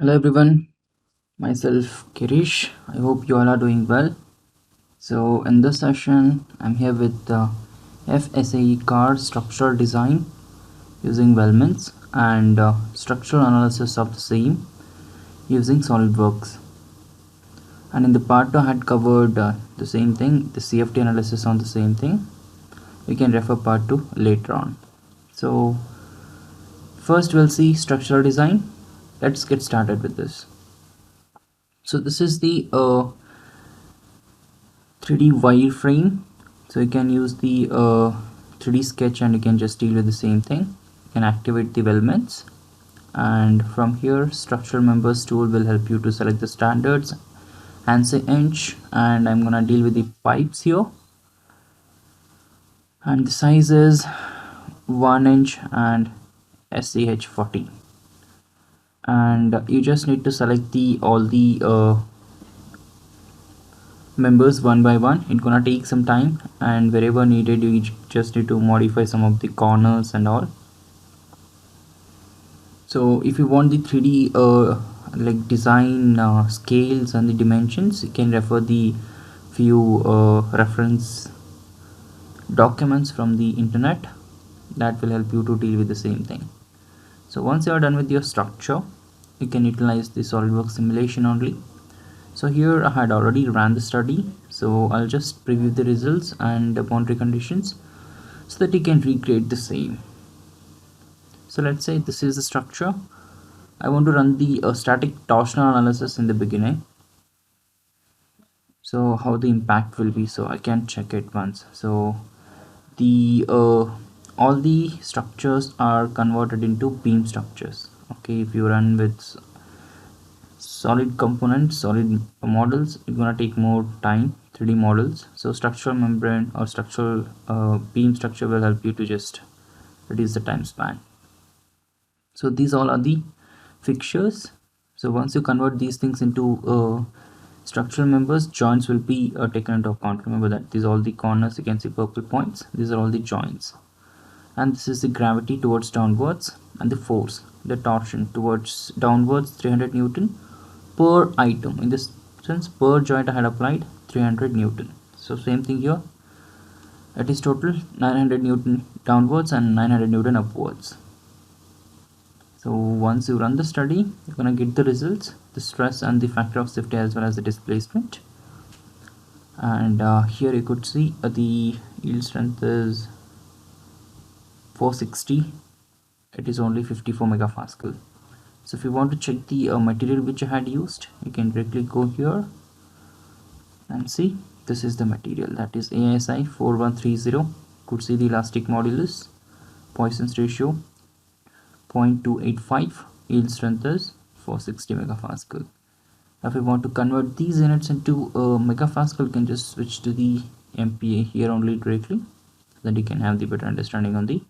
Hello everyone, myself Kirish. I hope you all are doing well. So in this session, I'm here with the FSAE car structural design using Wellmans and structural analysis of the same using SOLIDWORKS. And in the part 2, I had covered the same thing, the CFT analysis on the same thing. We can refer part 2 later on. So first we'll see structural design. Let's get started with this. So this is the 3D wireframe. So you can use the 3D sketch and you can just deal with the same thing. You can activate the elements, and from here structural members tool will help you to select the standards and say inch, and I'm gonna deal with the pipes here, and the size is 1 inch and SCH 40, and you just need to select the all the members one by one. It's gonna take some time, and wherever needed you just need to modify some of the corners and all. So if you want the 3D like design scales and the dimensions, you can refer the few reference documents from the internet that will help you to deal with the same thing. So once you are done with your structure, you can utilize the SolidWorks simulation only. So here I had already ran the study, so I'll just preview the results and the boundary conditions so that you can recreate the same. So let's say this is the structure. I want to run the static torsional analysis in the beginning. So how the impact will be, so I can check it once. So the all the structures are converted into beam structures. Okay, if you run with solid components, solid models, it's gonna take more time. 3D models, so structural membrane or structural beam structure will help you to just reduce the time span. So these all are the fixtures. So once you convert these things into structural members, joints will be taken into account. Remember that these are all the corners, you can see purple points, these are all the joints, and this is the gravity towards downwards, and the force, the torsion towards downwards 300 Newton per item. In this sense, per joint I had applied 300 Newton. So same thing here, it is total 900 Newton downwards and 900 Newton upwards. So once you run the study, you're gonna get the results, the stress and the factor of safety as well as the displacement. And here you could see the yield strength is 460. It is only 54 megapascal. So if you want to check the material which I had used, you can directly go here and see this is the material, that is ASI 4130. Could see the elastic modulus, Poisson's ratio 0.285, yield strength is 460 megapascal. If you want to convert these units into megapascal, you can just switch to the MPa here only directly, so that you can have the better understanding on the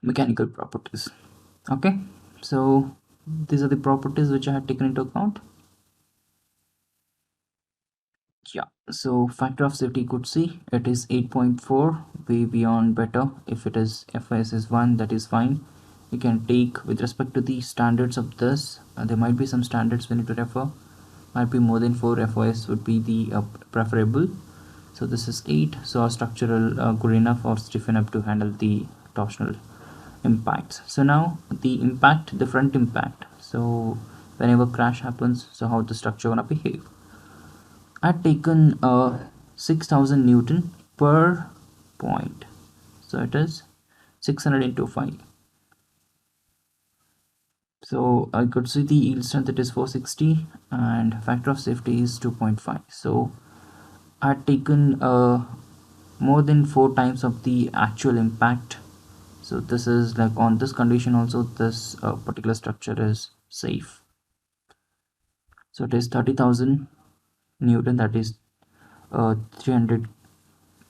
mechanical properties. Okay, so these are the properties which I had taken into account. Yeah, so factor of safety, you could see it is 8.4, way beyond better. If it is FIS is 1, that is fine. You can take with respect to the standards of this, there might be some standards we need to refer, might be more than 4 FOS would be the preferable. So this is 8, so our structural good enough or stiff enough to handle the torsional impacts. So now the impact, the front impact, so whenever crash happens, so how the structure gonna behave. I've taken 6000 Newton per point, so it is 600 into 5. So I could see the yield strength, it is 460, and factor of safety is 2.5. So I've taken more than 4 times of the actual impact. So this is like on this condition also, this particular structure is safe. So it is 30,000 Newton, that is 3000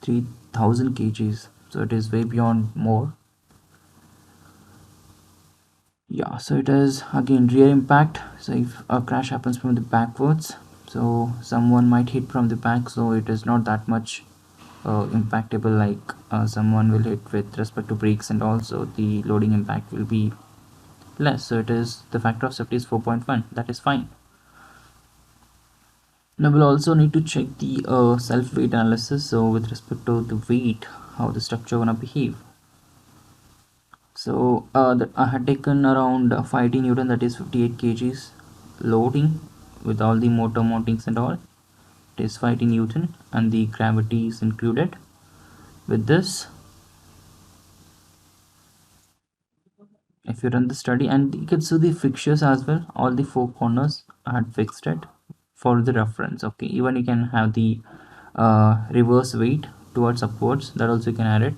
kgs, so it is way beyond more. Yeah, so it is again rear impact. So if a crash happens from the backwards, so someone might hit from the back, so it is not that much impactable like someone will hit with respect to brakes, and also the loading impact will be less, so it is, the factor of safety is 4.1. That is fine. Now we'll also need to check the self weight analysis. So with respect to the weight, how the structure gonna behave. So I had taken around 5 Newton, that is 58 kgs loading with all the motor mountings and all. It is 5 Newton and the gravity is included with this. If you run the study, and you can see the fixtures as well, all the four corners I had fixed it for the reference. Okay, even you can have the reverse weight towards upwards, that also you can add it.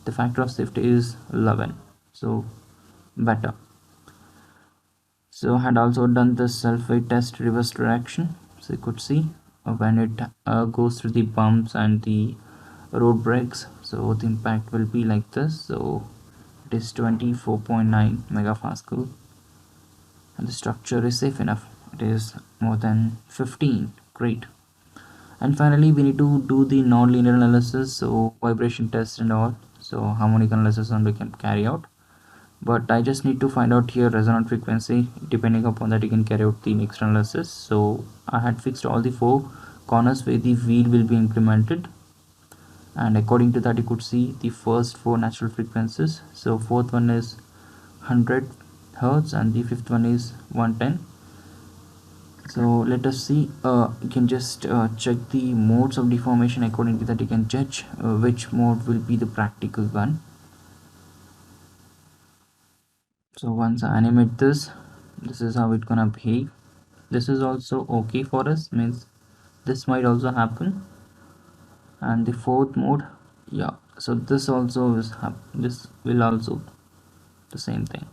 The factor of safety is 11, so better. So I had also done the self weight test reverse direction, so you could see when it goes through the bumps and the road brakes, so the impact will be like this. So it is 24.9 megapascal and the structure is safe enough. It is more than 15. Great. And finally we need to do the non-linear analysis, so vibration test and all. So harmonic analysis and we can carry out, but I just need to find out here resonant frequency. Depending upon that you can carry out the next analysis. So I had fixed all the four corners where the wheel will be implemented, and according to that you could see the first four natural frequencies. So fourth one is 100 hertz and the fifth one is 110. So let us see, you can just check the modes of deformation. According to that you can judge which mode will be the practical one. So once I animate this is how it's gonna behave. This is also okay for us, means this might also happen. And the fourth mode, yeah, so this also is this will also the same thing.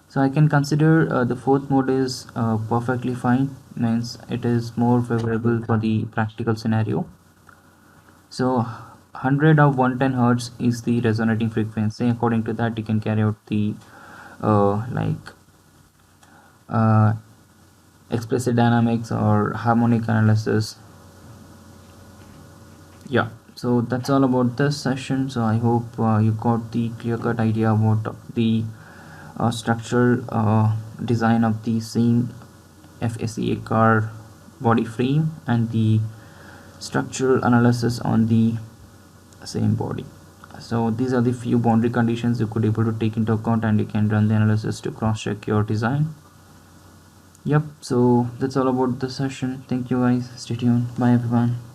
So I can consider the fourth mode is perfectly fine, means it is more favorable for the practical scenario. So 100 of 110 hertz is the resonating frequency. According to that you can carry out the explicit dynamics or harmonic analysis. Yeah, so that's all about this session. So I hope you got the clear-cut idea about the structural design of the same FSAE car body frame and the structural analysis on the same body. So these are the few boundary conditions you could able to take into account, and you can run the analysis to cross-check your design. Yep, so that's all about the session. Thank you guys, stay tuned, bye everyone.